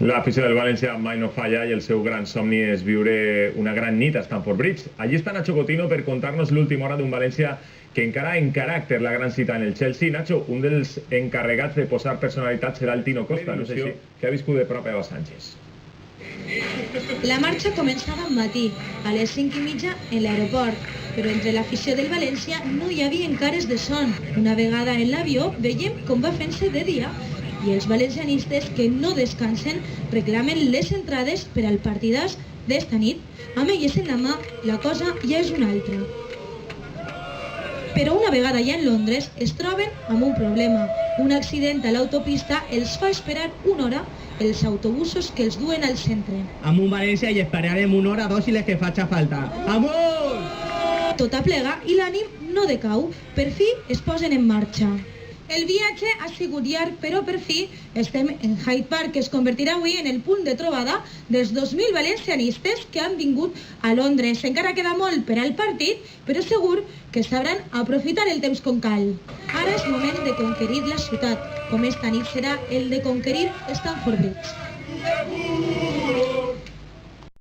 L'afició del València mai no falla i el seu gran somni és viure una gran nit a Stamford Bridge. Allí està Nacho Coutinho per contar-nos l'última hora d'un València que encara en caràcter la gran cita en el Chelsea. Nacho, un dels encarregats de posar personalitat serà el Tino Costa, no sé si que ha viscut de prop Eva Sánchez. La marxa començava al matí, a les 5:30 en l'aeroport, però entre l'afició del València no hi havia encares de son. Una vegada en l'avió veiem com va fent-se de dia i els valencianistes que no descansen reclamen les entrades per al partidàs d'esta nit. Amb elles en la mà, la cosa ja és una altra. Però una vegada ja en Londres es troben amb un problema. Un accident a l'autopista els fa esperar una hora els autobusos que els duen al centre. Amb un València hi esperarem una hora, dos i les que faci falta. Amunt! Tot aplega i l'ànim no decau. Per fi es posen en marxa. El viatge ha sigut llarg, però per fi estem en Hyde Park, que es convertirà avui en el punt de trobada dels 2.000 valencianistes que han vingut a Londres. Encara queda molt per al partit, però segur que sabran aprofitar el temps com cal. Ara és moment de conquerir la ciutat, com esta nit serà el de conquerir Stamford Bridge.